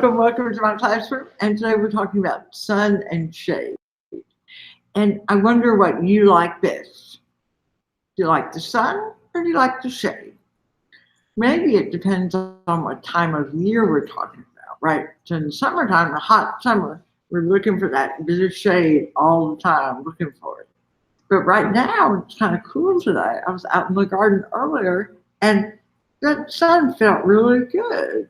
welcome to my classroom. And today we're talking about sun and shade. And I wonder what you like best. Do you like the sun or do you like the shade? Maybe it depends on what time of year we're talking about, right? So in the summertime, the hot summer, we're looking for that bit of shade all the time, looking for it. But right now, it's kind of cool today. I was out in the garden earlier and the sun felt really good.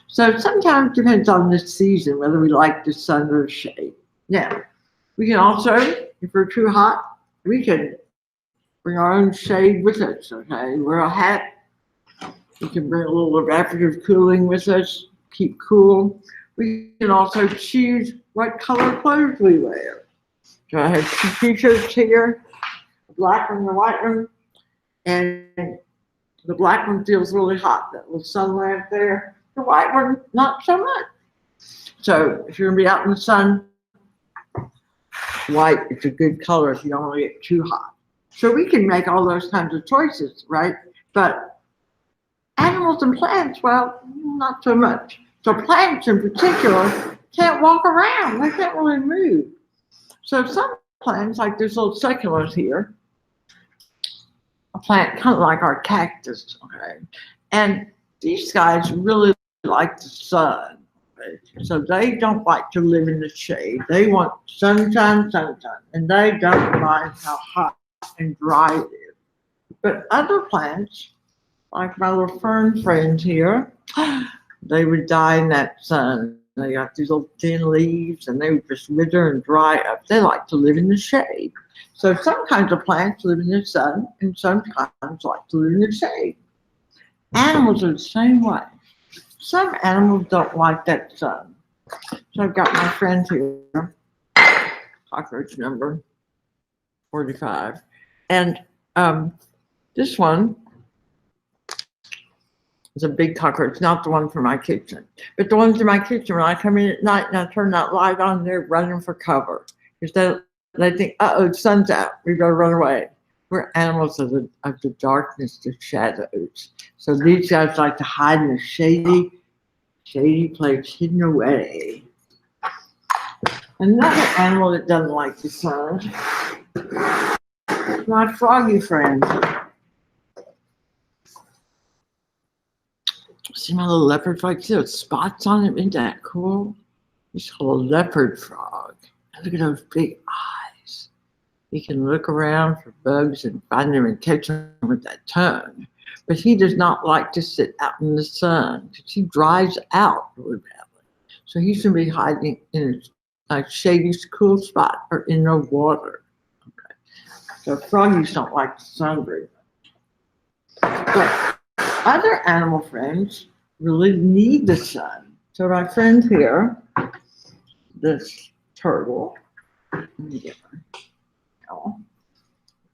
So sometimes it depends on the season, whether we like the sun or the shade. Now, we can also, if we're too hot, we can bring our own shade with us, okay? Wear a hat. We can bring a little evaporative cooling with us, keep cool. We can also choose what color clothes we wear. So I have two t-shirts here, a black one and a white one, and the black one feels really hot, that little sun lamp there. The white one, not so much. So if you're gonna be out in the sun, white is a good color if you don't want to get too hot. So we can make all those kinds of choices, right? But animals and plants, well, not so much. So plants in particular can't walk around. They can't really move. So some plants, like this little succulent here, a plant kind of like our cactus, okay? And these guys really like the sun. Okay? So they don't like to live in the shade. They want sunshine, and they don't mind how hot and dry it is. But other plants, like my little fern friends here, they would die in that sun. They got these little thin leaves and they would just wither and dry up. They like to live in the shade. So some kinds of plants live in the sun and some kinds like to live in the shade. Animals are the same way. Some animals don't like that sun. So I've got my friend here, cockroach number 45. And this one is a big cockroach, not the one from my kitchen. But the ones in my kitchen, when I come in at night and I turn that light on, they're running for cover. Because they think, uh-oh, the sun's out, we better run away. We're animals of the darkness, the shadows. So these guys like to hide in a shady place, hidden away. Another animal that doesn't like the sun, my froggy friend. See my little leopard frog? See those spots on it? Isn't that cool? He's called a leopard frog. And look at those big eyes. He can look around for bugs and find them and catch them with that tongue. But he does not like to sit out in the sun because he dries out really badly. So he's going to be hiding in a shady, cool spot or in the water. Okay. So froggies don't like the sun very much. But other animal friends really need the sun. So my friend here, this turtle,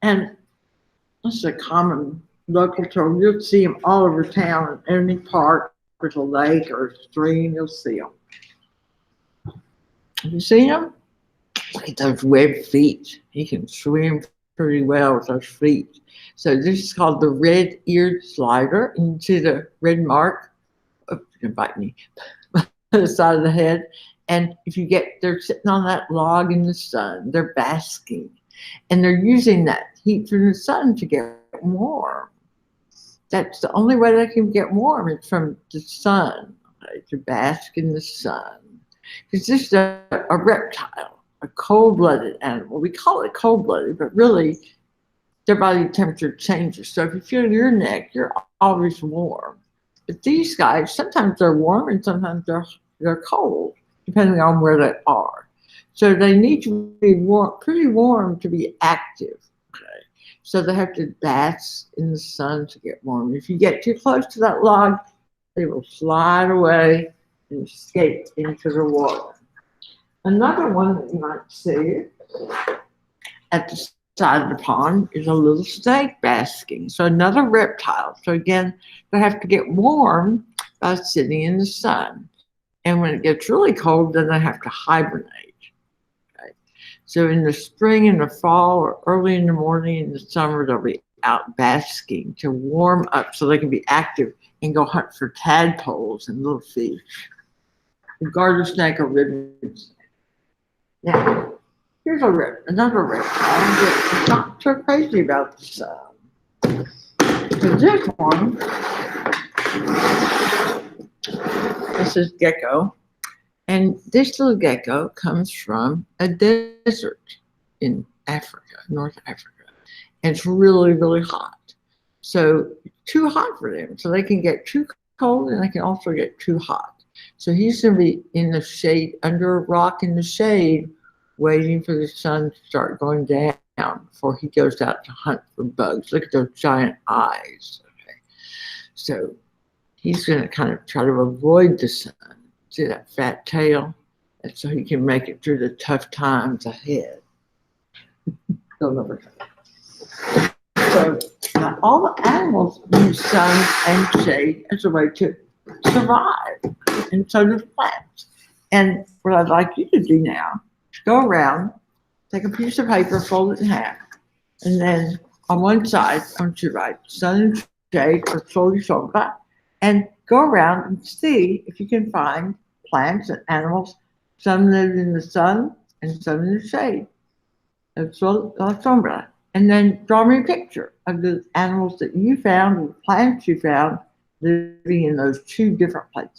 and this is a common local turtle. You'll see them all over town in any park with a lake or a stream, you'll see them. Have you seen them? Look at those webbed feet. He can swim pretty well with those feet. So this is called the red-eared slider. And you see the red mark, don't bite me, on the side of the head. And if you they're sitting on that log in the sun, they're basking. And they're using that heat from the sun to get warm. That's the only way they can get warm is from the sun, okay, to bask in the sun. Because this is a reptile, a cold-blooded animal. We call it cold-blooded, but really their body temperature changes. So if you feel your neck, you're always warm. But these guys, sometimes they're warm and sometimes they're cold, depending on where they are. So they need to be pretty warm to be active. Okay? So they have to bask in the sun to get warm. If you get too close to that log, they will slide away and escape into the water. Another one that you might see at the side of the pond is a little snake basking. So another reptile. So again, they have to get warm by sitting in the sun. And when it gets really cold, then they have to hibernate. Okay? So in the spring and the fall or early in the morning in the summer, they'll be out basking to warm up so they can be active and go hunt for tadpoles and little fish. The garter snake or ribbon snake. Now, here's another reptile that is not so crazy about the sun. So this one, this is Gecko. And this little gecko comes from a desert in Africa, North Africa. And it's really, really hot. So too hot for them. So they can get too cold and they can also get too hot. So he's going to be in the shade, under a rock in the shade, waiting for the sun to start going down before he goes out to hunt for bugs. Look at those giant eyes. Okay. So he's going to kind of try to avoid the sun. See that fat tail? And so he can make it through the tough times ahead. So now all the animals use sun and shade as a way to survive, and so does plants. And what I'd like you to do now is go around, take a piece of paper, fold it in half, and then on one side, I want you to write sun and shade or shoulder shoulder, and go around and see if you can find plants and animals. Some live in the sun and some in the shade. That's sombra. And then draw me a picture of the animals that you found and the plants you found living in those two different places.